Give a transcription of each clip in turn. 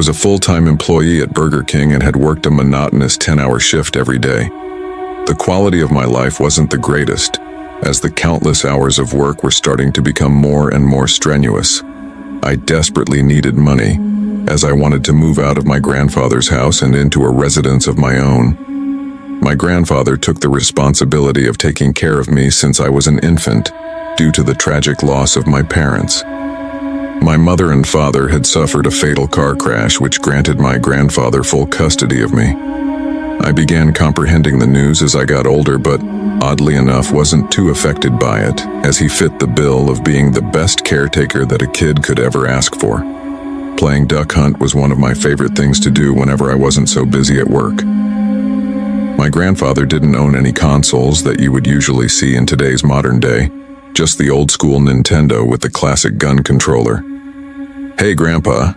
was a full-time employee at Burger King and had worked a monotonous 10-hour shift every day. The quality of my life wasn't the greatest, as the countless hours of work were starting to become more and more strenuous. I desperately needed money, as I wanted to move out of my grandfather's house and into a residence of my own. My grandfather took the responsibility of taking care of me since I was an infant, due to the tragic loss of my parents. My mother and father had suffered a fatal car crash which granted my grandfather full custody of me. I began comprehending the news as I got older, but oddly enough wasn't too affected by it, as he fit the bill of being the best caretaker that a kid could ever ask for. Playing duck hunt was one of my favorite things to do whenever I wasn't so busy at work. My grandfather didn't own any consoles that you would usually see in today's modern day, just the old school Nintendo with the classic gun controller. "Hey, Grandpa.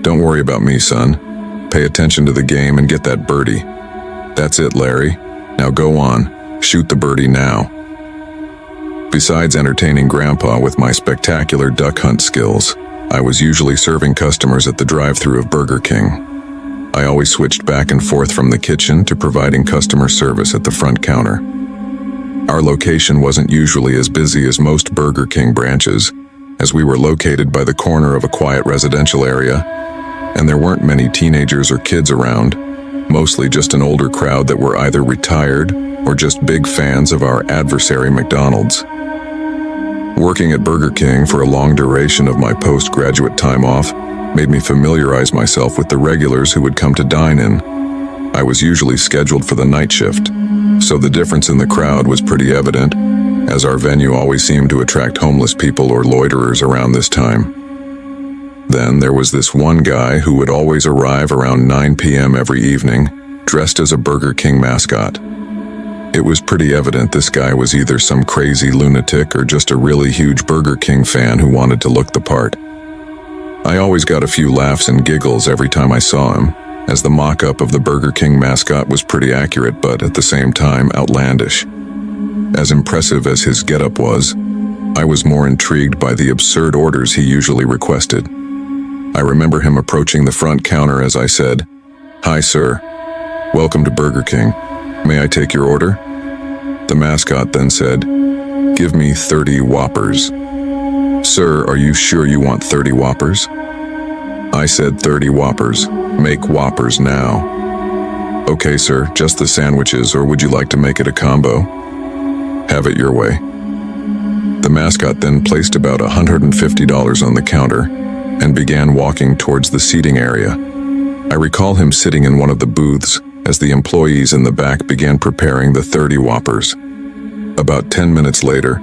Don't worry about me, son. Pay attention to the game and get that birdie. That's it, Larry. Now go on. Shoot the birdie now." Besides entertaining Grandpa with my spectacular duck hunt skills, I was usually serving customers at the drive-thru of Burger King. I always switched back and forth from the kitchen to providing customer service at the front counter. Our location wasn't usually as busy as most Burger King branches, as we were located by the corner of a quiet residential area, and there weren't many teenagers or kids around, mostly just an older crowd that were either retired or just big fans of our adversary McDonald's. Working at Burger King for a long duration of my postgraduate time off made me familiarize myself with the regulars who would come to dine in. I was usually scheduled for the night shift, so the difference in the crowd was pretty evident, as our venue always seemed to attract homeless people or loiterers around this time. Then there was this one guy who would always arrive around 9 p.m. every evening, dressed as a Burger King mascot. It was pretty evident this guy was either some crazy lunatic or just a really huge Burger King fan who wanted to look the part. I always got a few laughs and giggles every time I saw him, as the mock-up of the Burger King mascot was pretty accurate but at the same time outlandish. As impressive as his getup was, I was more intrigued by the absurd orders he usually requested. I remember him approaching the front counter as I said, "Hi, sir. Welcome to Burger King. May I take your order?" The mascot then said, "Give me 30 Whoppers." "Sir, are you sure you want 30 Whoppers?" I said 30 Whoppers. Make Whoppers now. "Okay, sir, just the sandwiches, or would you like to make it a combo?" "Have it your way." The mascot then placed about $150 on the counter and began walking towards the seating area. I recall him sitting in one of the booths as the employees in the back began preparing the 30 Whoppers. About 10 minutes later,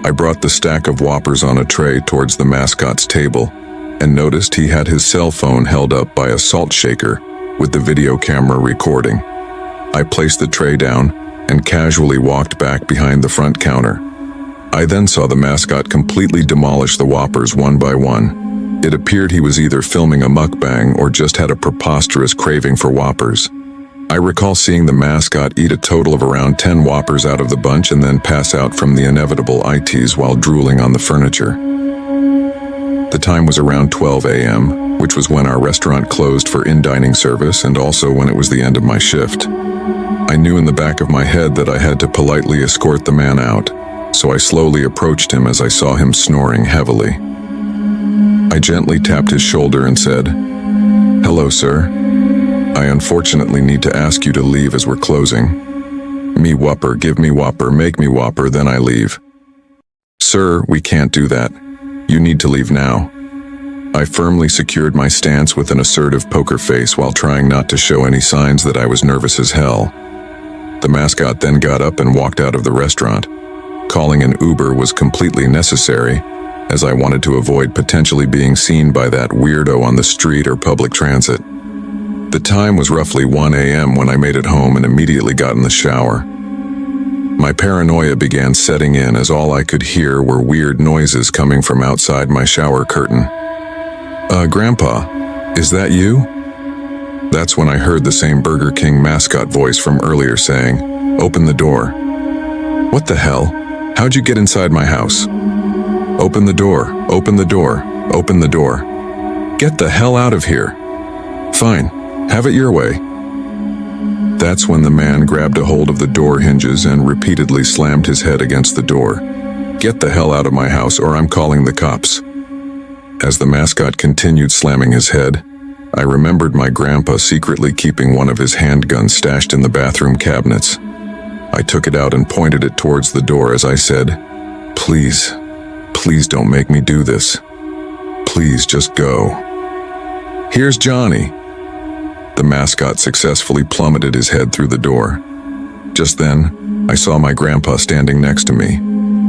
I brought the stack of Whoppers on a tray towards the mascot's table and noticed he had his cell phone held up by a salt shaker with the video camera recording. I placed the tray down and casually walked back behind the front counter. I then saw the mascot completely demolish the Whoppers one by one. It appeared he was either filming a mukbang or just had a preposterous craving for Whoppers. I recall seeing the mascot eat a total of around 10 Whoppers out of the bunch and then pass out from the inevitable ITs while drooling on the furniture. The time was around 12 a.m., which was when our restaurant closed for in-dining service and also when it was the end of my shift. I knew in the back of my head that I had to politely escort the man out, so I slowly approached him as I saw him snoring heavily. I gently tapped his shoulder and said, "Hello, sir. I unfortunately need to ask you to leave as we're closing. Me Whopper, give me Whopper, make me Whopper, then I leave." "Sir, we can't do that. You need to leave now." I firmly secured my stance with an assertive poker face while trying not to show any signs that I was nervous as hell. The mascot then got up and walked out of the restaurant. Calling an Uber was completely necessary, as I wanted to avoid potentially being seen by that weirdo on the street or public transit. The time was roughly 1 a.m. when I made it home and immediately got in the shower. My paranoia began setting in as all I could hear were weird noises coming from outside my shower curtain. Grandpa, is that you?" That's when I heard the same Burger King mascot voice from earlier saying, "Open the door." "What the hell? How'd you get inside my house?" "Open the door, open the door, open the door." "Get the hell out of here. Fine, have it your way. That's when the man grabbed a hold of the door hinges and repeatedly slammed his head against the door. Get the hell out of my house or I'm calling the cops. As the mascot continued slamming his head, I remembered my grandpa secretly keeping one of his handguns stashed in the bathroom cabinets. I took it out and pointed it towards the door as I said, "Please, please don't make me do this. Please just go." "Here's Johnny." The mascot successfully plummeted his head through the door. Just then, I saw my grandpa standing next to me.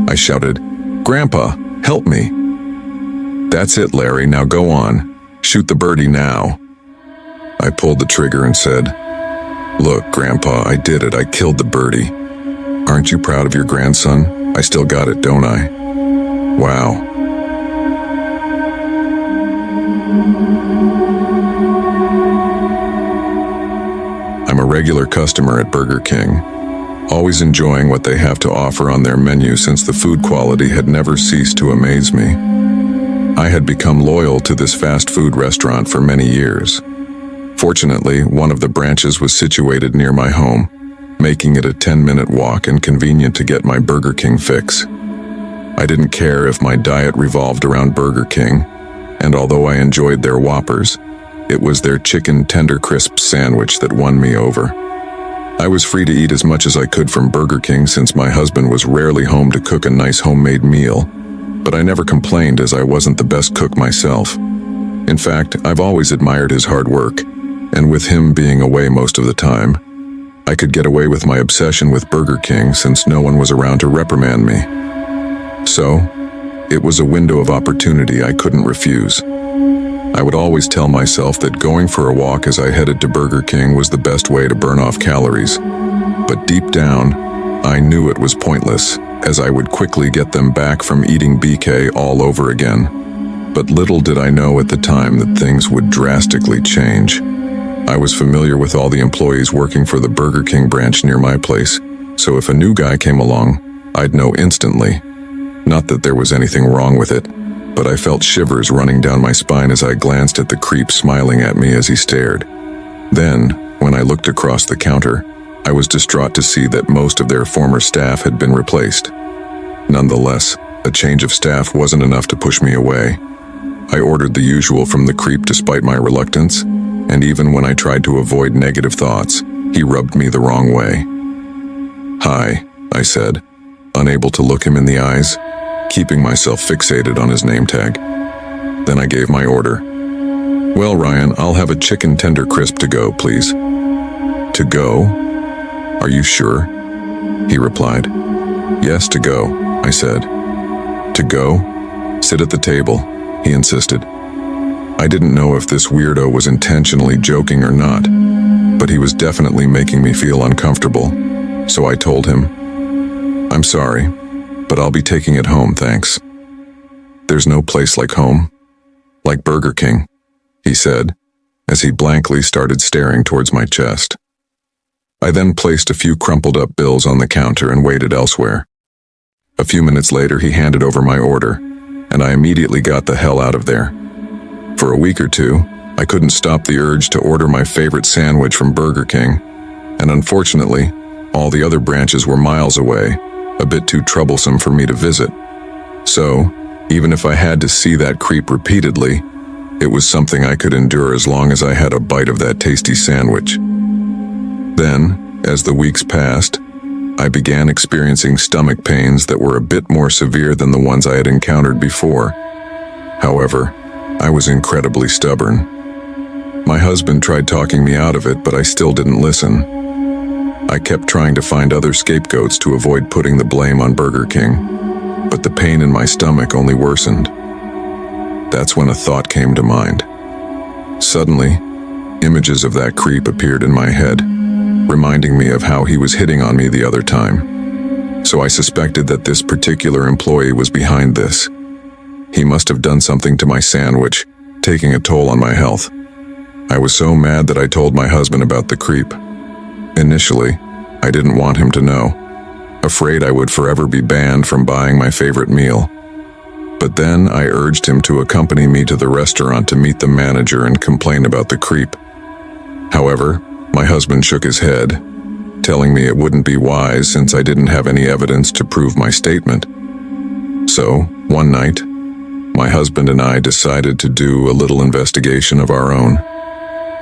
I shouted, "Grandpa, help me." "That's it, Larry, now go on. Shoot the birdie now." I pulled the trigger and said, "Look, Grandpa, I did it. I killed the birdie. Aren't you proud of your grandson? I still got it, don't I?" Wow. I'm a regular customer at Burger King, always enjoying what they have to offer on their menu since the food quality had never ceased to amaze me. I had become loyal to this fast food restaurant for many years. Fortunately, one of the branches was situated near my home, making it a 10-minute walk and convenient to get my Burger King fix. I didn't care if my diet revolved around Burger King, and although I enjoyed their Whoppers, it was their chicken tender crisp sandwich that won me over. I was free to eat as much as I could from Burger King since my husband was rarely home to cook a nice homemade meal, but I never complained as I wasn't the best cook myself. In fact, I've always admired his hard work, and with him being away most of the time, I could get away with my obsession with Burger King since no one was around to reprimand me. So, it was a window of opportunity I couldn't refuse. I would always tell myself that going for a walk as I headed to Burger King was the best way to burn off calories. But deep down, I knew it was pointless, as I would quickly get them back from eating BK all over again. But little did I know at the time that things would drastically change. I was familiar with all the employees working for the Burger King branch near my place, so if a new guy came along, I'd know instantly. Not that there was anything wrong with it, but I felt shivers running down my spine as I glanced at the creep smiling at me as he stared. Then, when I looked across the counter, I was distraught to see that most of their former staff had been replaced. Nonetheless, a change of staff wasn't enough to push me away. I ordered the usual from the creep despite my reluctance, and even when I tried to avoid negative thoughts, he rubbed me the wrong way. "Hi," I said, unable to look him in the eyes, keeping myself fixated on his name tag. Then I gave my order. "Well, Ryan, I'll have a chicken tender crisp to go, please." "To go? Are you sure?" he replied. "Yes, to go," I said. "To go? Sit at the table," he insisted. I didn't know if this weirdo was intentionally joking or not, but he was definitely making me feel uncomfortable, so I told him, "I'm sorry, but I'll be taking it home, thanks." "There's no place like home, like Burger King," he said, as he blankly started staring towards my chest. I then placed a few crumpled up bills on the counter and waited elsewhere. A few minutes later, he handed over my order, and I immediately got the hell out of there. For a week or two, I couldn't stop the urge to order my favorite sandwich from Burger King, and unfortunately, all the other branches were miles away, a bit too troublesome for me to visit. So, even if I had to see that creep repeatedly, it was something I could endure as long as I had a bite of that tasty sandwich. Then, as the weeks passed, I began experiencing stomach pains that were a bit more severe than the ones I had encountered before. However, I was incredibly stubborn. My husband tried talking me out of it, but I still didn't listen. I kept trying to find other scapegoats to avoid putting the blame on Burger King, but the pain in my stomach only worsened. That's when a thought came to mind. Suddenly, images of that creep appeared in my head, reminding me of how he was hitting on me the other time. So I suspected that this particular employee was behind this. He must have done something to my sandwich, taking a toll on my health. I was so mad that I told my husband about the creep. Initially, I didn't want him to know, afraid I would forever be banned from buying my favorite meal. But then I urged him to accompany me to the restaurant to meet the manager and complain about the creep, However, my husband shook his head, telling me it wouldn't be wise since I didn't have any evidence to prove my statement. So, one night, my husband and I decided to do a little investigation of our own.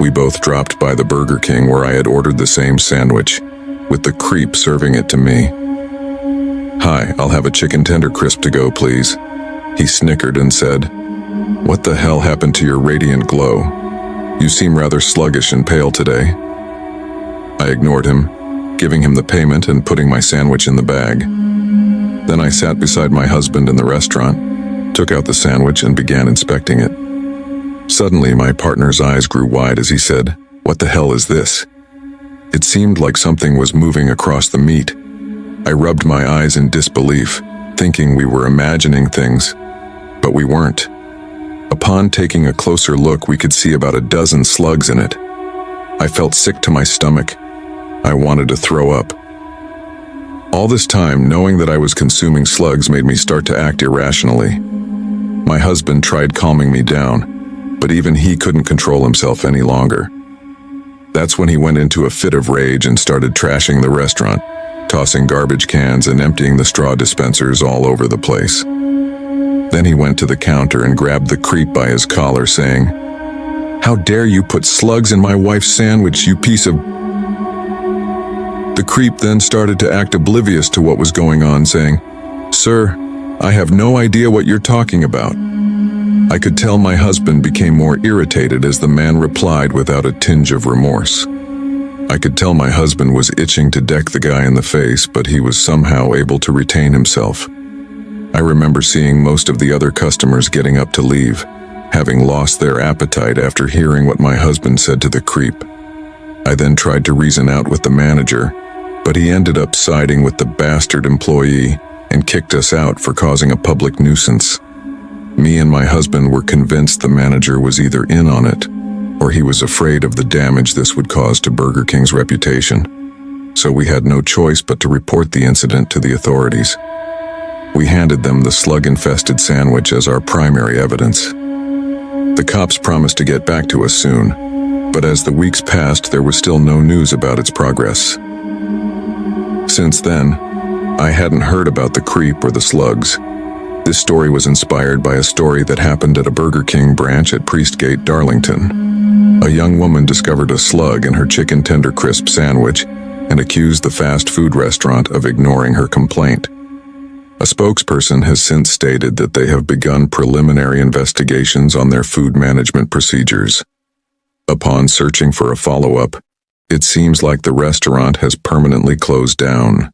We both dropped by the Burger King where I had ordered the same sandwich, with the creep serving it to me. "Hi, I'll have a chicken tender crisp to go, please." He snickered and said, "What the hell happened to your radiant glow? You seem rather sluggish and pale today." I ignored him, giving him the payment and putting my sandwich in the bag. Then I sat beside my husband in the restaurant, took out the sandwich and began inspecting it. Suddenly, my partner's eyes grew wide as he said, "What the hell is this?" It seemed like something was moving across the meat. I rubbed my eyes in disbelief, thinking we were imagining things, but we weren't. Upon taking a closer look, we could see about a dozen slugs in it. I felt sick to my stomach. I wanted to throw up. All this time, knowing that I was consuming slugs made me start to act irrationally. My husband tried calming me down, but even he couldn't control himself any longer. That's when he went into a fit of rage and started trashing the restaurant, tossing garbage cans and emptying the straw dispensers all over the place. Then he went to the counter and grabbed the creep by his collar, saying, "How dare you put slugs in my wife's sandwich, you piece of..." The creep then started to act oblivious to what was going on, saying, "Sir, I have no idea what you're talking about." I could tell my husband became more irritated as the man replied without a tinge of remorse. I could tell my husband was itching to deck the guy in the face, but he was somehow able to retain himself. I remember seeing most of the other customers getting up to leave, having lost their appetite after hearing what my husband said to the creep. I then tried to reason out with the manager, but he ended up siding with the bastard employee and kicked us out for causing a public nuisance. Me and my husband were convinced the manager was either in on it, or he was afraid of the damage this would cause to Burger King's reputation. So we had no choice but to report the incident to the authorities. We handed them the slug-infested sandwich as our primary evidence. The cops promised to get back to us soon, but as the weeks passed, there was still no news about its progress. Since then, I hadn't heard about the creep or the slugs. This story was inspired by a story that happened at a Burger King branch at Priestgate, Darlington. A young woman discovered a slug in her chicken tender crisp sandwich and accused the fast food restaurant of ignoring her complaint. A spokesperson has since stated that they have begun preliminary investigations on their food management procedures. Upon searching for a follow-up, it seems like the restaurant has permanently closed down.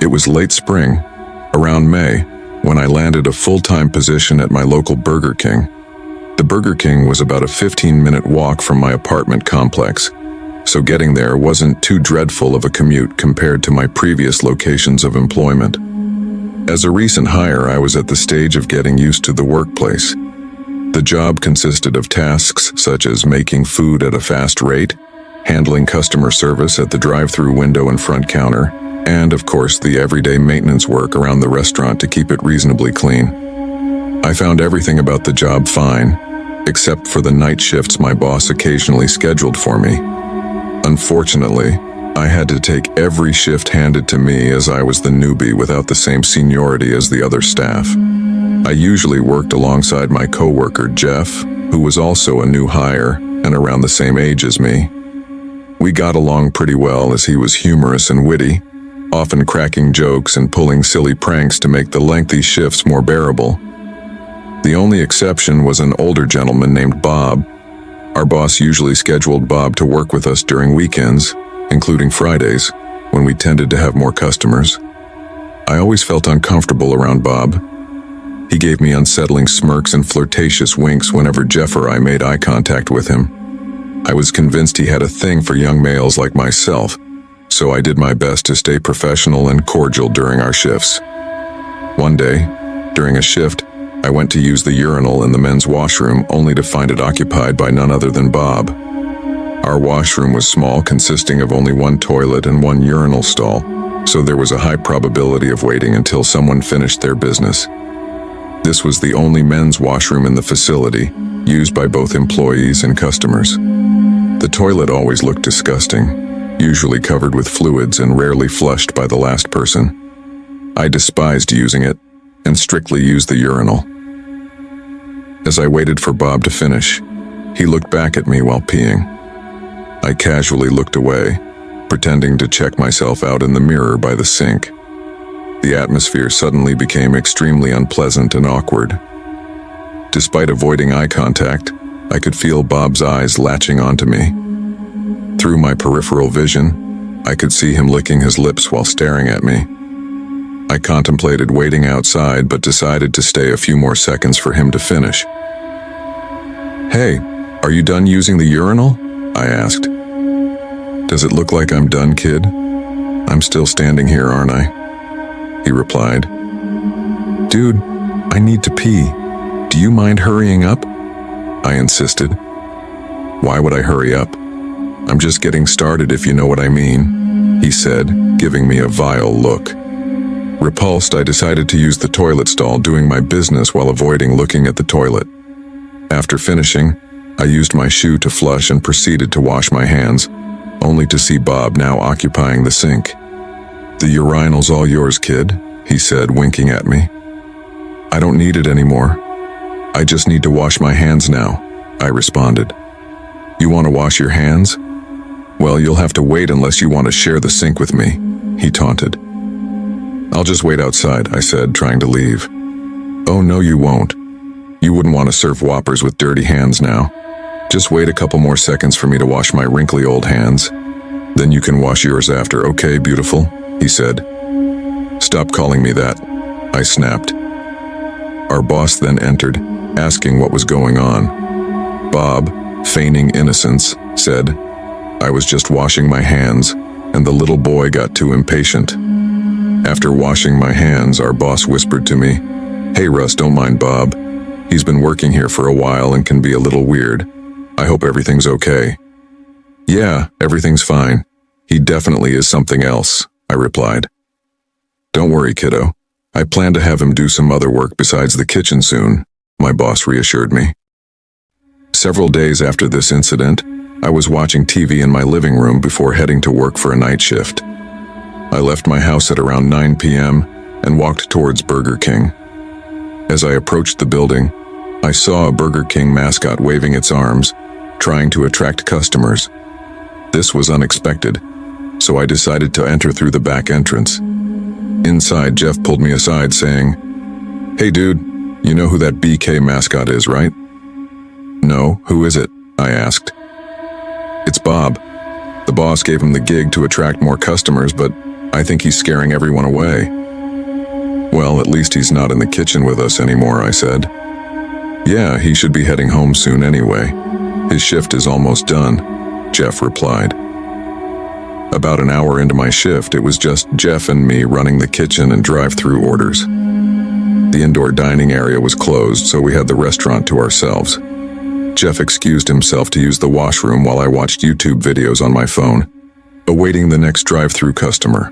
It was late spring, around May, when I landed a full-time position at my local Burger King. The Burger King was about a 15-minute walk from my apartment complex, so getting there wasn't too dreadful of a commute compared to my previous locations of employment. As a recent hire, I was at the stage of getting used to the workplace. The job consisted of tasks such as making food at a fast rate, handling customer service at the drive-through window and front counter, and, of course, the everyday maintenance work around the restaurant to keep it reasonably clean. I found everything about the job fine, except for the night shifts my boss occasionally scheduled for me. Unfortunately, I had to take every shift handed to me as I was the newbie without the same seniority as the other staff. I usually worked alongside my coworker Jeff, who was also a new hire and around the same age as me. We got along pretty well as he was humorous and witty, often cracking jokes and pulling silly pranks to make the lengthy shifts more bearable. The only exception was an older gentleman named Bob. Our boss usually scheduled Bob to work with us during weekends, including Fridays, when we tended to have more customers. I always felt uncomfortable around Bob. He gave me unsettling smirks and flirtatious winks whenever Jeff or I made eye contact with him. I was convinced he had a thing for young males like myself, so I did my best to stay professional and cordial during our shifts. One day, during a shift, I went to use the urinal in the men's washroom only to find it occupied by none other than Bob. Our washroom was small, consisting of only one toilet and one urinal stall, so there was a high probability of waiting until someone finished their business. This was the only men's washroom in the facility, used by both employees and customers. The toilet always looked disgusting, usually covered with fluids and rarely flushed by the last person. I despised using it, and strictly used the urinal. As I waited for Bob to finish, he looked back at me while peeing. I casually looked away, pretending to check myself out in the mirror by the sink. The atmosphere suddenly became extremely unpleasant and awkward. Despite avoiding eye contact, I could feel Bob's eyes latching onto me. Through my peripheral vision, I could see him licking his lips while staring at me. I contemplated waiting outside but decided to stay a few more seconds for him to finish. "Hey, are you done using the urinal?" I asked. "Does it look like I'm done, kid? I'm still standing here, aren't I?" He replied. "Dude, I need to pee. Do you mind hurrying up?" I insisted. "Why would I hurry up? I'm just getting started, if you know what I mean," he said, giving me a vile look. Repulsed, I decided to use the toilet stall, doing my business while avoiding looking at the toilet. After finishing, I used my shoe to flush and proceeded to wash my hands, only to see Bob now occupying the sink. "The urinal's all yours, kid," he said, winking at me. "I don't need it anymore. I just need to wash my hands now," I responded. "You want to wash your hands? Well, you'll have to wait unless you want to share the sink with me," he taunted. "I'll just wait outside," I said, trying to leave. "Oh, no, you won't. You wouldn't want to serve Whoppers with dirty hands now. Just wait a couple more seconds for me to wash my wrinkly old hands. Then you can wash yours after, okay, beautiful?" he said. "Stop calling me that," I snapped. Our boss then entered, asking what was going on. Bob, feigning innocence, said, "I was just washing my hands, and the little boy got too impatient." After washing my hands, our boss whispered to me, "Hey Russ, don't mind Bob. He's been working here for a while and can be a little weird. I hope everything's okay." "Yeah, everything's fine. He definitely is something else," I replied. "Don't worry, kiddo. I plan to have him do some other work besides the kitchen soon," my boss reassured me. Several days after this incident, I was watching TV in my living room before heading to work for a night shift. I left my house at around 9 p.m. and walked towards Burger King. As I approached the building, I saw a Burger King mascot waving its arms, trying to attract customers. This was unexpected, so I decided to enter through the back entrance. Inside, Jeff pulled me aside, saying, "Hey dude, you know who that BK mascot is, right?" "No, who is it?" I asked. "It's Bob. The boss gave him the gig to attract more customers, but I think he's scaring everyone away." "Well, at least he's not in the kitchen with us anymore," I said. "Yeah, he should be heading home soon anyway. His shift is almost done," Jeff replied. About an hour into my shift, it was just Jeff and me running the kitchen and drive-through orders. The indoor dining area was closed, so we had the restaurant to ourselves. Jeff excused himself to use the washroom while I watched YouTube videos on my phone, awaiting the next drive-through customer.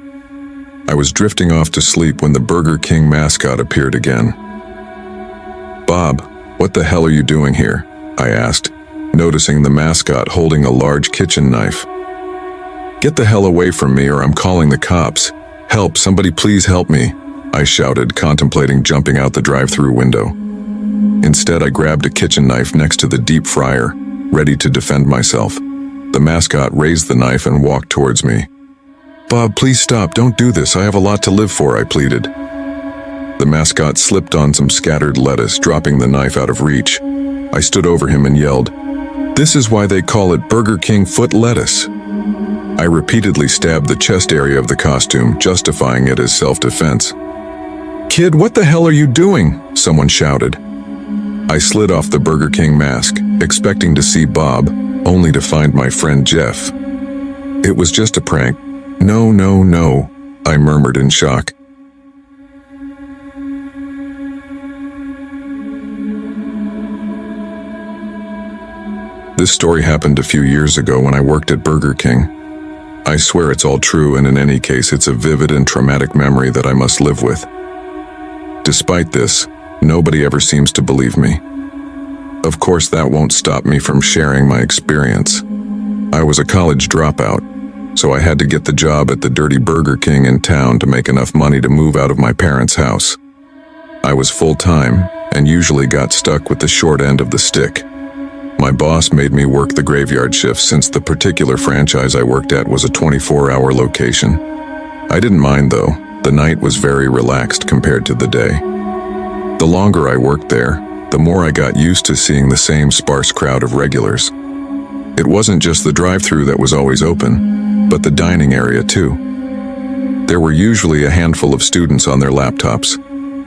I was drifting off to sleep when the Burger King mascot appeared again. "Bob, what the hell are you doing here?" I asked, noticing the mascot holding a large kitchen knife. "Get the hell away from me or I'm calling the cops. Help, somebody please help me," I shouted, contemplating jumping out the drive-through window. Instead, I grabbed a kitchen knife next to the deep fryer, ready to defend myself. The mascot raised the knife and walked towards me. "Bob, please stop, don't do this, I have a lot to live for," I pleaded. The mascot slipped on some scattered lettuce, dropping the knife out of reach. I stood over him and yelled, "This is why they call it Burger King foot lettuce." I repeatedly stabbed the chest area of the costume, justifying it as self-defense. "Kid, what the hell are you doing?" someone shouted. I slid off the Burger King mask, expecting to see Bob, only to find my friend Jeff. "It was just a prank." "No, no, no," I murmured in shock. This story happened a few years ago when I worked at Burger King. I swear it's all true, and in any case, it's a vivid and traumatic memory that I must live with. Despite this, Nobody ever seems to believe me. Of course, that won't stop me from sharing my experience. I was a college dropout, so I had to get the job at the dirty Burger King in town to make enough money to move out of my parents' house. I was full-time and usually got stuck with the short end of the stick. My boss made me work the graveyard shift since the particular franchise I worked at was a 24-hour location. I didn't mind though. The night was very relaxed compared to the day. The longer I worked there, the more I got used to seeing the same sparse crowd of regulars. It wasn't just the drive-thru that was always open, but the dining area too. There were usually a handful of students on their laptops,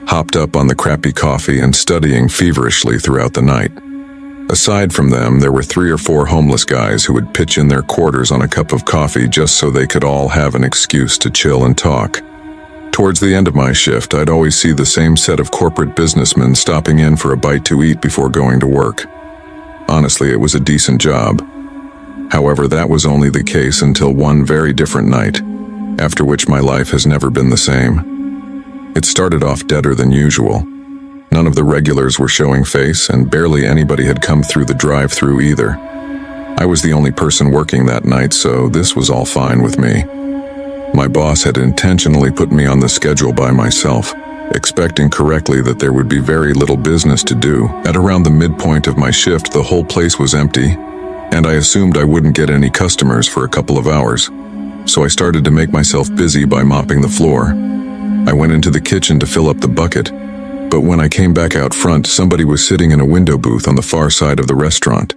hopped up on the crappy coffee and studying feverishly throughout the night. Aside from them, there were 3 or 4 homeless guys who would pitch in their quarters on a cup of coffee just so they could all have an excuse to chill and talk. Towards the end of my shift, I'd always see the same set of corporate businessmen stopping in for a bite to eat before going to work. Honestly, it was a decent job. However, that was only the case until one very different night, after which my life has never been the same. It started off deader than usual. None of the regulars were showing face, and barely anybody had come through the drive-thru either. I was the only person working that night, so this was all fine with me. My boss had intentionally put me on the schedule by myself, expecting correctly that there would be very little business to do. At around the midpoint of my shift, the whole place was empty, and I assumed I wouldn't get any customers for a couple of hours. So I started to make myself busy by mopping the floor. I went into the kitchen to fill up the bucket, but when I came back out front, somebody was sitting in a window booth on the far side of the restaurant.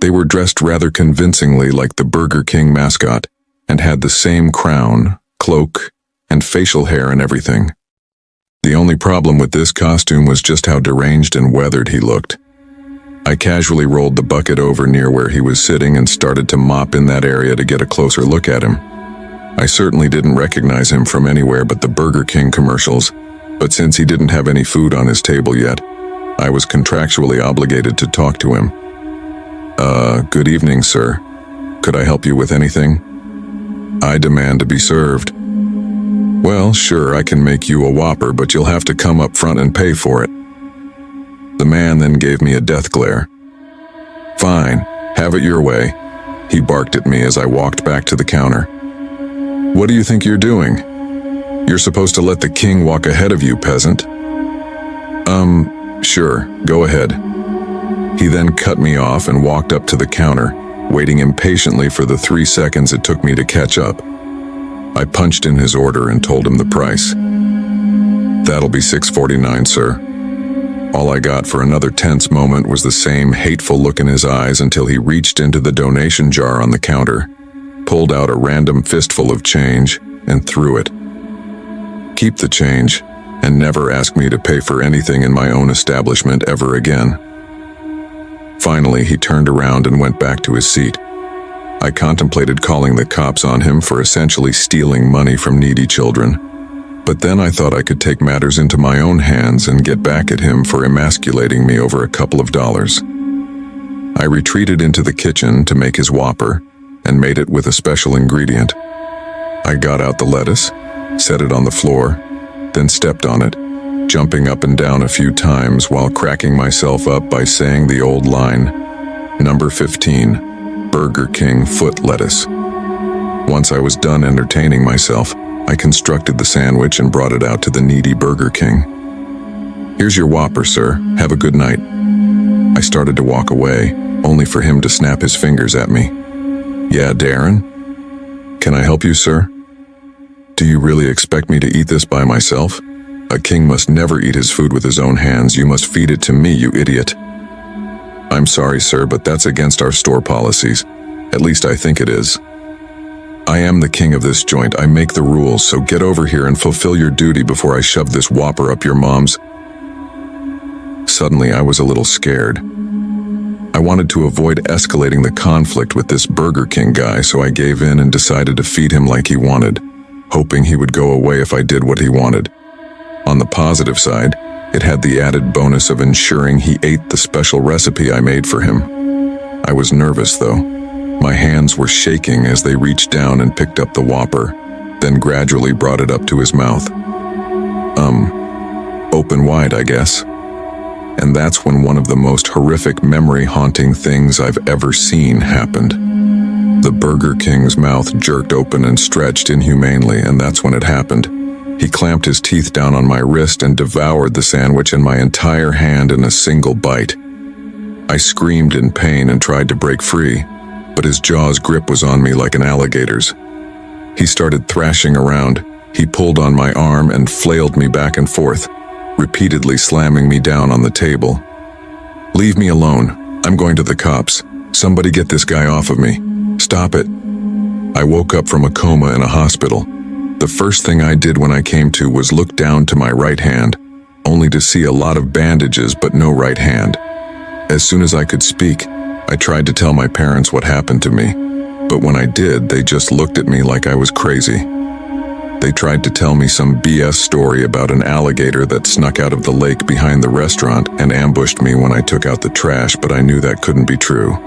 They were dressed rather convincingly like the Burger King mascot, and had the same crown, cloak, and facial hair and everything. The only problem with this costume was just how deranged and weathered he looked. I casually rolled the bucket over near where he was sitting and started to mop in that area to get a closer look at him. I certainly didn't recognize him from anywhere but the Burger King commercials, but since he didn't have any food on his table yet, I was contractually obligated to talk to him. Good evening, sir. Could I help you with anything? I demand to be served. Well, sure, I can make you a Whopper, but you'll have to come up front and pay for it. The man then gave me a death glare. Fine, have it your way, he barked at me as I walked back to the counter. What do you think you're doing? You're supposed to let the king walk ahead of you, peasant. Sure, go ahead. He then cut me off and walked up to the counter, waiting impatiently for the 3 seconds it took me to catch up. I punched in his order and told him the price. That'll be $6.49, sir. All I got for another tense moment was the same hateful look in his eyes until he reached into the donation jar on the counter, pulled out a random fistful of change, and threw it. Keep the change, and never ask me to pay for anything in my own establishment ever again. Finally, he turned around and went back to his seat. I contemplated calling the cops on him for essentially stealing money from needy children, but then I thought I could take matters into my own hands and get back at him for emasculating me over a couple of dollars. I retreated into the kitchen to make his Whopper and made it with a special ingredient. I got out the lettuce, set it on the floor, then stepped on it, jumping up and down a few times while cracking myself up by saying the old line, "Number 15, Burger King foot lettuce." Once I was done entertaining myself, I constructed the sandwich and brought it out to the needy Burger King. "Here's your Whopper, sir. Have a good night." I started to walk away, only for him to snap his fingers at me. "Yeah, Darren? Can I help you, sir? Do you really expect me to eat this by myself? A king must never eat his food with his own hands. You must feed it to me, you idiot." "I'm sorry, sir, but that's against our store policies. At least I think it is. I am the king of this joint. I make the rules, so get over here and fulfill your duty before I shove this Whopper up your mom's." Suddenly, I was a little scared. I wanted to avoid escalating the conflict with this Burger King guy, so I gave in and decided to feed him like he wanted, hoping he would go away if I did what he wanted. On the positive side, it had the added bonus of ensuring he ate the special recipe I made for him. I was nervous, though. My hands were shaking as they reached down and picked up the Whopper, then gradually brought it up to his mouth. Open wide, I guess. And that's when one of the most horrific memory-haunting things I've ever seen happened. The Burger King's mouth jerked open and stretched inhumanely, and that's when it happened. He clamped his teeth down on my wrist and devoured the sandwich and my entire hand in a single bite. I screamed in pain and tried to break free, but his jaw's grip was on me like an alligator's. He started thrashing around. He pulled on my arm and flailed me back and forth, repeatedly slamming me down on the table. "Leave me alone. I'm going to the cops. Somebody get this guy off of me. Stop it." I woke up from a coma in a hospital. The first thing I did when I came to was look down to my right hand, only to see a lot of bandages but no right hand. As soon as I could speak, I tried to tell my parents what happened to me, but when I did, they just looked at me like I was crazy. They tried to tell me some BS story about an alligator that snuck out of the lake behind the restaurant and ambushed me when I took out the trash, but I knew that couldn't be true.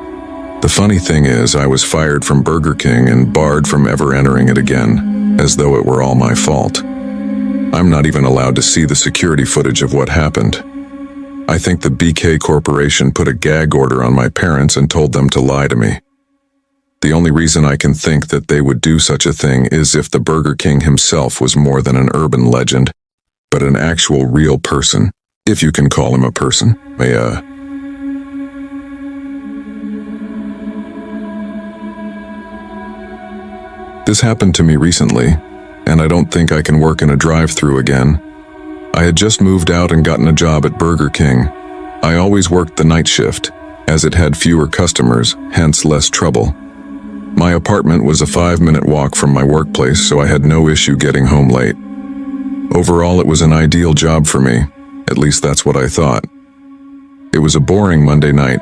The funny thing is, I was fired from Burger King and barred from ever entering it again, as though it were all my fault. I'm not even allowed to see the security footage of what happened. I think the BK Corporation put a gag order on my parents and told them to lie to me. The only reason I can think that they would do such a thing is if the Burger King himself was more than an urban legend, but an actual real person, if you can call him a person. This happened to me recently, and I don't think I can work in a drive-thru again. I had just moved out and gotten a job at Burger King. I always worked the night shift, as it had fewer customers, hence less trouble. My apartment was a 5-minute walk from my workplace, so I had no issue getting home late. Overall, it was an ideal job for me, at least that's what I thought. It was a boring Monday night,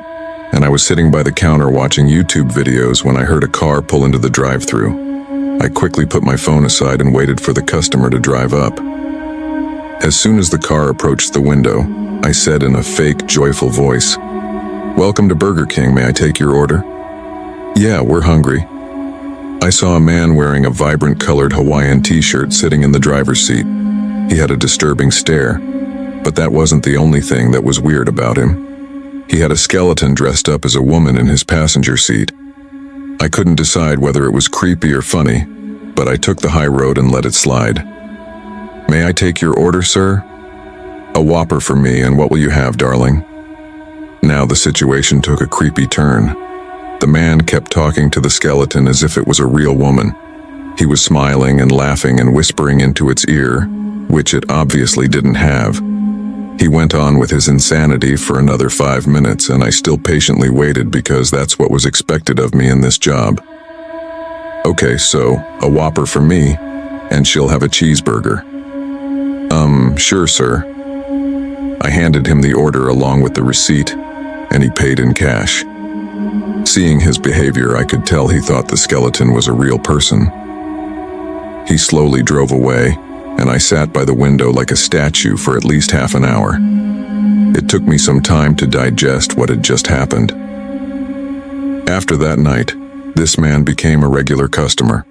and I was sitting by the counter watching YouTube videos when I heard a car pull into the drive-thru. I quickly put my phone aside and waited for the customer to drive up. As soon as the car approached the window, I said in a fake, joyful voice, "Welcome to Burger King, may I take your order?" "Yeah, we're hungry." I saw a man wearing a vibrant colored Hawaiian t-shirt sitting in the driver's seat. He had a disturbing stare, but that wasn't the only thing that was weird about him. He had a skeleton dressed up as a woman in his passenger seat. I couldn't decide whether it was creepy or funny, but I took the high road and let it slide. "May I take your order, sir?" "A Whopper for me, and what will you have, darling?" Now the situation took a creepy turn. The man kept talking to the skeleton as if it was a real woman. He was smiling and laughing and whispering into its ear, which it obviously didn't have. He went on with his insanity for another 5 minutes, and I still patiently waited because that's what was expected of me in this job. "Okay, so a Whopper for me, and she'll have a cheeseburger." Sure, sir." I handed him the order along with the receipt, and he paid in cash. Seeing his behavior, I could tell he thought the skeleton was a real person. He slowly drove away, and I sat by the window like a statue for at least half an hour. It took me some time to digest what had just happened. After that night, this man became a regular customer.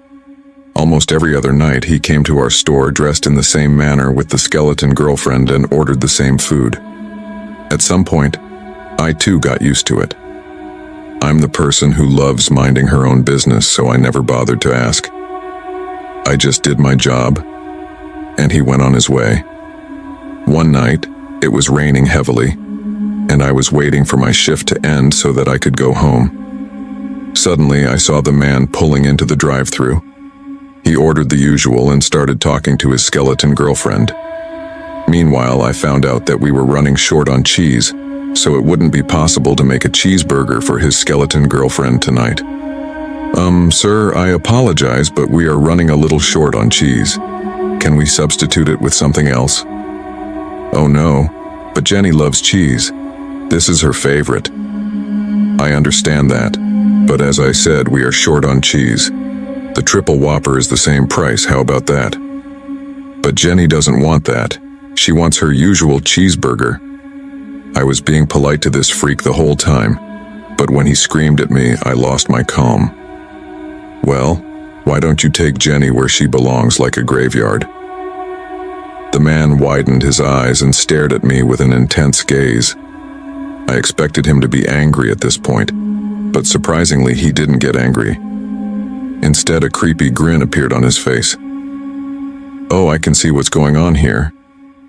Almost every other night, he came to our store dressed in the same manner with the skeleton girlfriend and ordered the same food. At some point, I too got used to it. I'm the person who loves minding her own business, so I never bothered to ask. I just did my job, and he went on his way. One night, it was raining heavily, and I was waiting for my shift to end so that I could go home. Suddenly, I saw the man pulling into the drive-thru. He ordered the usual and started talking to his skeleton girlfriend. Meanwhile, I found out that we were running short on cheese, so it wouldn't be possible to make a cheeseburger for his skeleton girlfriend tonight. Sir, I apologize, but we are running a little short on cheese. Can we substitute it with something else?" "Oh no, but Jenny loves cheese. This is her favorite." "I understand that, but as I said, we are short on cheese. The triple Whopper is the same price, how about that?" "But Jenny doesn't want that. She wants her usual cheeseburger." I was being polite to this freak the whole time, but when he screamed at me, I lost my calm. "Well, why don't you take Jenny where she belongs, like a graveyard?" The man widened his eyes and stared at me with an intense gaze. I expected him to be angry at this point, but surprisingly he didn't get angry. Instead, a creepy grin appeared on his face. "Oh, I can see what's going on here.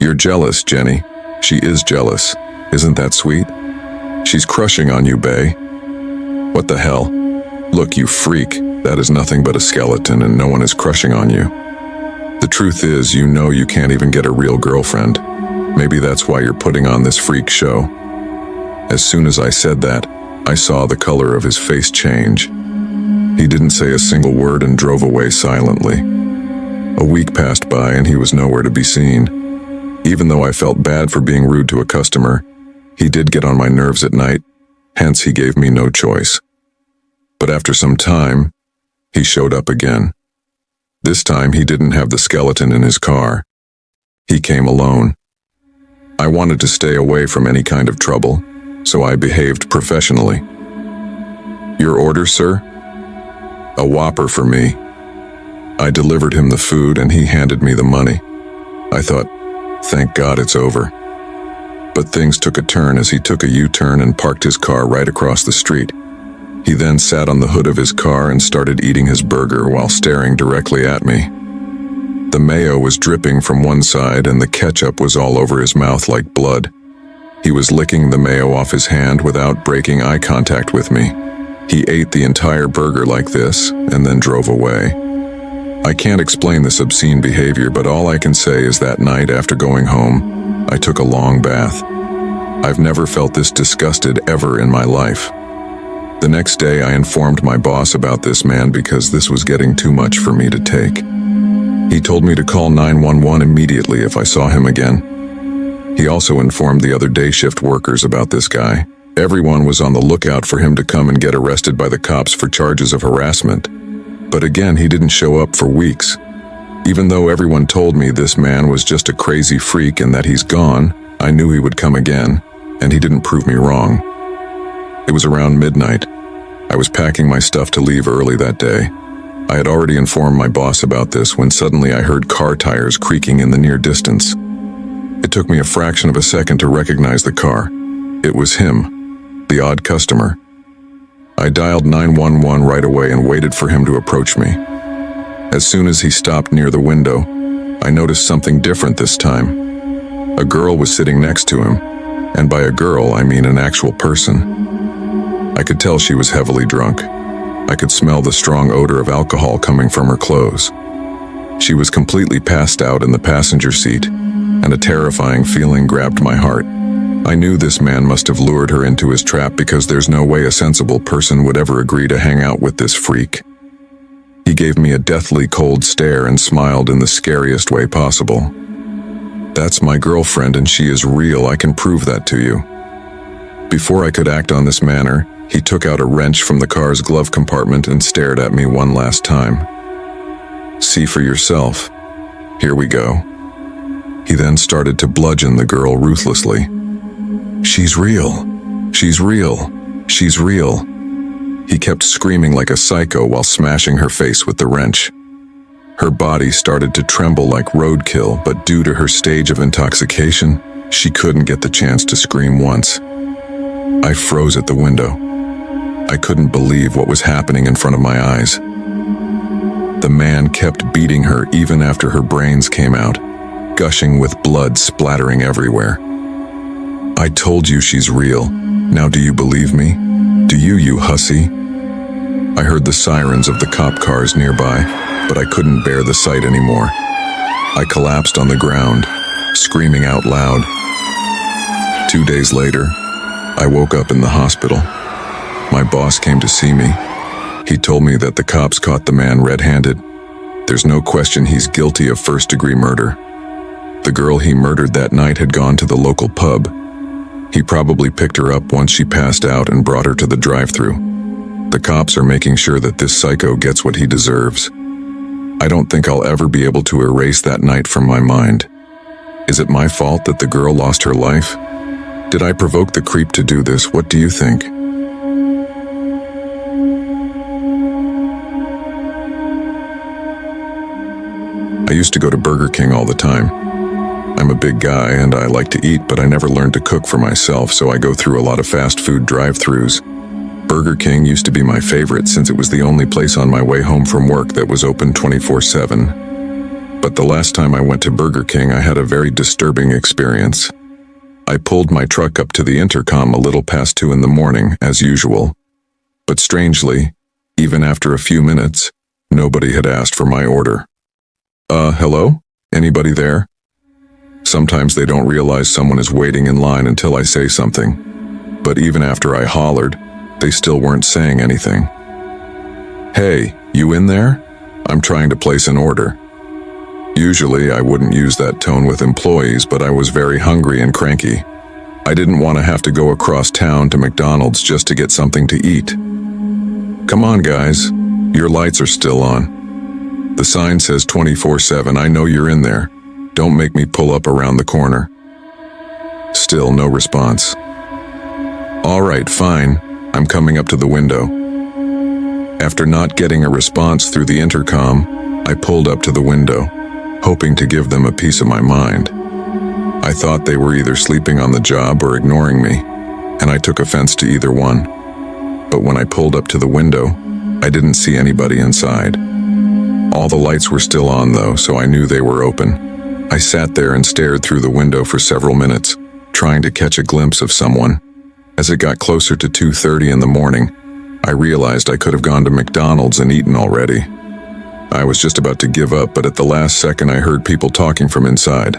You're jealous, Jenny. She is jealous. Isn't that sweet? She's crushing on you, bae." "What the hell? Look, you freak, that is nothing but a skeleton and no one is crushing on you. The truth is, you know you can't even get a real girlfriend. Maybe that's why you're putting on this freak show." As soon as I said that, I saw the color of his face change. He didn't say a single word and drove away silently. A week passed by and he was nowhere to be seen. Even though I felt bad for being rude to a customer, he did get on my nerves at night, hence he gave me no choice. But after some time, he showed up again. This time he didn't have the skeleton in his car. He came alone. I wanted to stay away from any kind of trouble, so I behaved professionally. "Your order, sir?" "A Whopper for me." I delivered him the food and he handed me the money. I thought, thank God it's over. But things took a turn as he took a U-turn and parked his car right across the street. He then sat on the hood of his car and started eating his burger while staring directly at me. The mayo was dripping from one side and the ketchup was all over his mouth like blood. He was licking the mayo off his hand without breaking eye contact with me. He ate the entire burger like this and then drove away. I can't explain this obscene behavior, but all I can say is that night after going home, I took a long bath. I've never felt this disgusted ever in my life. The next day I informed my boss about this man because this was getting too much for me to take. He told me to call 911 immediately if I saw him again. He also informed the other day shift workers about this guy. Everyone was on the lookout for him to come and get arrested by the cops for charges of harassment. But again, he didn't show up for weeks. Even though everyone told me this man was just a crazy freak and that he's gone, I knew he would come again, and he didn't prove me wrong. It was around midnight. I was packing my stuff to leave early that day. I had already informed my boss about this when suddenly I heard car tires creaking in the near distance. It took me a fraction of a second to recognize the car. It was him, the odd customer. I dialed 911 right away and waited for him to approach me. As soon as he stopped near the window, I noticed something different this time. A girl was sitting next to him, and by a girl I mean an actual person. I could tell she was heavily drunk. I could smell the strong odor of alcohol coming from her clothes. She was completely passed out in the passenger seat, and a terrifying feeling grabbed my heart. I knew this man must have lured her into his trap because there's no way a sensible person would ever agree to hang out with this freak. He gave me a deathly cold stare and smiled in the scariest way possible. "That's my girlfriend and she is real, I can prove that to you." Before I could act on this manner, he took out a wrench from the car's glove compartment and stared at me one last time. "See for yourself. Here we go." He then started to bludgeon the girl ruthlessly. "She's real. She's real. She's real." He kept screaming like a psycho while smashing her face with the wrench. Her body started to tremble like roadkill, but due to her stage of intoxication, she couldn't get the chance to scream once. I froze at the window. I couldn't believe what was happening in front of my eyes. The man kept beating her even after her brains came out, gushing with blood splattering everywhere. "I told you she's real. Now do you believe me? Do you, you hussy?" I heard the sirens of the cop cars nearby, but I couldn't bear the sight anymore. I collapsed on the ground, screaming out loud. 2 days later, I woke up in the hospital. My boss came to see me. He told me that the cops caught the man red-handed. There's no question he's guilty of first-degree murder. The girl he murdered that night had gone to the local pub. He probably picked her up once she passed out and brought her to the drive-thru. The cops are making sure that this psycho gets what he deserves. I don't think I'll ever be able to erase that night from my mind. Is it my fault that the girl lost her life? Did I provoke the creep to do this? What do you think? I used to go to Burger King all the time. I'm a big guy and I like to eat, but I never learned to cook for myself, so I go through a lot of fast food drive-thrus. Burger King used to be my favorite since it was the only place on my way home from work that was open 24/7. But the last time I went to Burger King, I had a very disturbing experience. I pulled my truck up to the intercom a little past 2 in the morning, as usual. But strangely, even after a few minutes, nobody had asked for my order. Hello? Anybody there? Sometimes they don't realize someone is waiting in line until I say something. But even after I hollered, they still weren't saying anything. Hey, you in there? I'm trying to place an order. Usually I wouldn't use that tone with employees, but I was very hungry and cranky. I didn't want to have to go across town to McDonald's just to get something to eat. Come on, guys. Your lights are still on. The sign says 24/7. I know you're in there. Don't make me pull up around the corner. Still no response. All right, fine. I'm coming up to the window. After not getting a response through the intercom, I pulled up to the window, hoping to give them a piece of my mind. I thought they were either sleeping on the job or ignoring me, and I took offense to either one. But when I pulled up to the window, I didn't see anybody inside. All the lights were still on though, so I knew they were open. I sat there and stared through the window for several minutes, trying to catch a glimpse of someone. As it got closer to 2:30 in the morning, I realized I could have gone to McDonald's and eaten already. I was just about to give up, but at the last second I heard people talking from inside.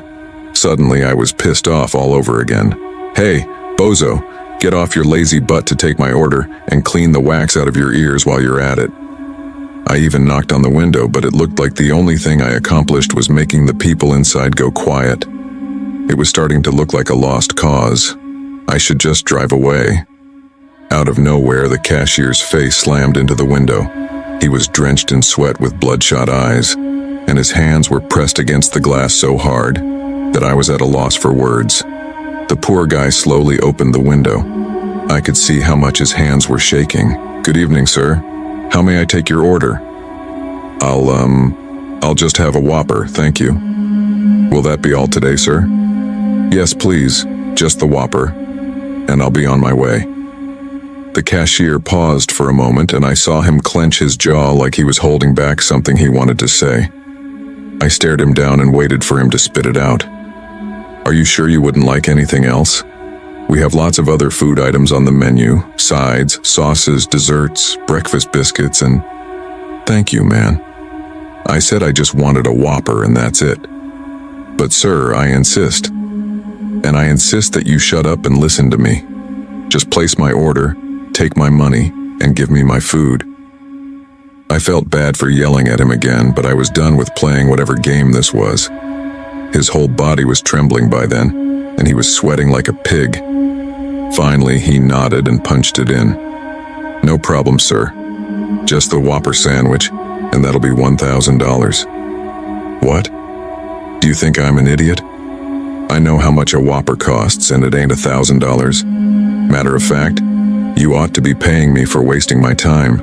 Suddenly I was pissed off all over again. Hey, bozo, get off your lazy butt to take my order and clean the wax out of your ears while you're at it. I even knocked on the window, but it looked like the only thing I accomplished was making the people inside go quiet. It was starting to look like a lost cause. I should just drive away. Out of nowhere, the cashier's face slammed into the window. He was drenched in sweat with bloodshot eyes, and his hands were pressed against the glass so hard that I was at a loss for words. The poor guy slowly opened the window. I could see how much his hands were shaking. Good evening, sir. How may I take your order? I'll just have a Whopper, thank you. Will that be all today, sir? Yes, please, just the Whopper, and I'll be on my way. The cashier paused for a moment, and I saw him clench his jaw like he was holding back something he wanted to say. I stared him down and waited for him to spit it out. Are you sure you wouldn't like anything else? We have lots of other food items on the menu, sides, sauces, desserts, breakfast biscuits, and... Thank you, man. I said I just wanted a Whopper and that's it. But sir, I insist. And I insist that you shut up and listen to me. Just place my order, take my money, and give me my food. I felt bad for yelling at him again, but I was done with playing whatever game this was. His whole body was trembling by then, and he was sweating like a pig. Finally, he nodded and punched it in. No problem, sir. Just the Whopper sandwich, and that'll be $1,000. What? Do you think I'm an idiot? I know how much a Whopper costs, and it ain't $1,000. Matter of fact, you ought to be paying me for wasting my time.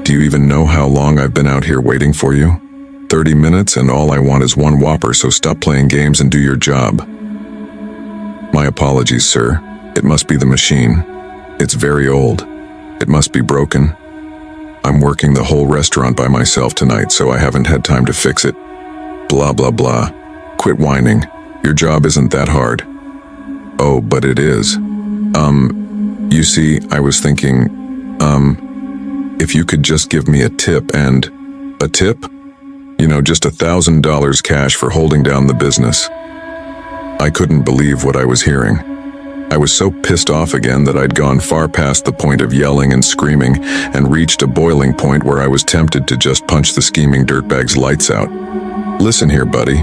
Do you even know how long I've been out here waiting for you? 30 minutes, and all I want is one Whopper, so stop playing games and do your job. My apologies, sir. It must be the machine. It's very old. It must be broken. I'm working the whole restaurant by myself tonight, so I haven't had time to fix it. Blah, blah, blah. Quit whining. Your job isn't that hard. Oh, but it is. You see, I was thinking, if you could just give me a tip and... A tip? You know, just $1,000 cash for holding down the business. I couldn't believe what I was hearing. I was so pissed off again that I'd gone far past the point of yelling and screaming and reached a boiling point where I was tempted to just punch the scheming dirtbag's lights out. Listen here, buddy.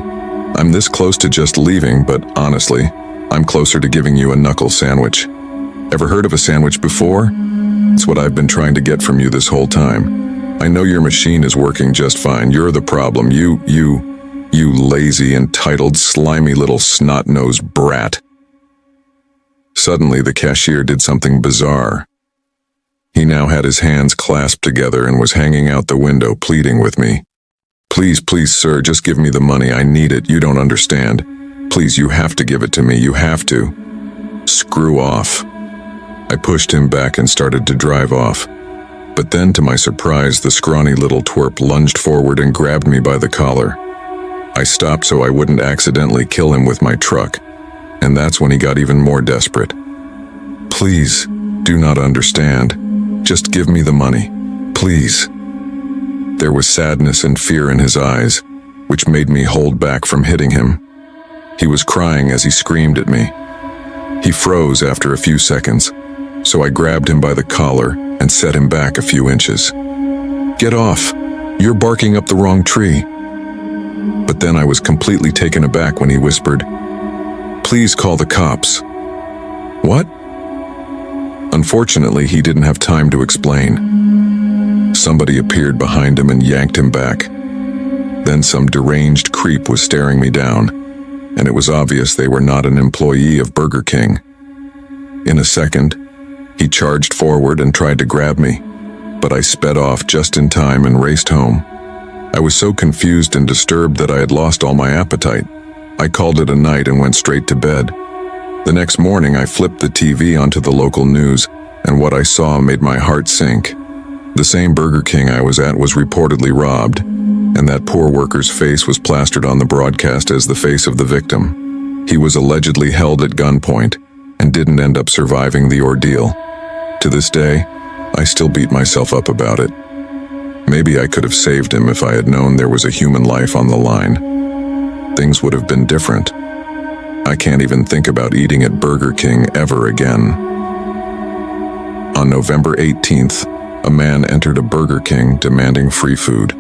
I'm this close to just leaving, but honestly, I'm closer to giving you a knuckle sandwich. Ever heard of a sandwich before? It's what I've been trying to get from you this whole time. I know your machine is working just fine. You're the problem. You lazy, entitled, slimy little snot-nosed brat. Suddenly, the cashier did something bizarre. He now had his hands clasped together and was hanging out the window, pleading with me. Please, please, sir, just give me the money. I need it. You don't understand. Please, you have to give it to me, you have to. Screw off. I pushed him back and started to drive off. But then, to my surprise, the scrawny little twerp lunged forward and grabbed me by the collar. I stopped so I wouldn't accidentally kill him with my truck, and that's when he got even more desperate. Please, do not understand. Just give me the money, please. There was sadness and fear in his eyes, which made me hold back from hitting him. He was crying as he screamed at me. He froze after a few seconds, so I grabbed him by the collar and set him back a few inches. Get off! You're barking up the wrong tree. But then I was completely taken aback when he whispered, Please call the cops. What? Unfortunately, he didn't have time to explain. Somebody appeared behind him and yanked him back. Then some deranged creep was staring me down, and it was obvious they were not an employee of Burger King. In a second, he charged forward and tried to grab me, but I sped off just in time and raced home. I was so confused and disturbed that I had lost all my appetite. I called it a night and went straight to bed. The next morning, I flipped the TV onto the local news, and what I saw made my heart sink. The same Burger King I was at was reportedly robbed, and that poor worker's face was plastered on the broadcast as the face of the victim. He was allegedly held at gunpoint and didn't end up surviving the ordeal. To this day, I still beat myself up about it. Maybe I could have saved him if I had known there was a human life on the line. Things would have been different. I can't even think about eating at Burger King ever again. On November 18th, a man entered a Burger King demanding free food.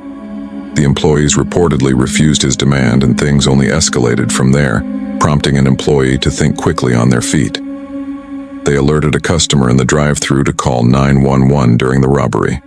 The employees reportedly refused his demand, and things only escalated from there, prompting an employee to think quickly on their feet. They alerted a customer in the drive-thru to call 911 during the robbery.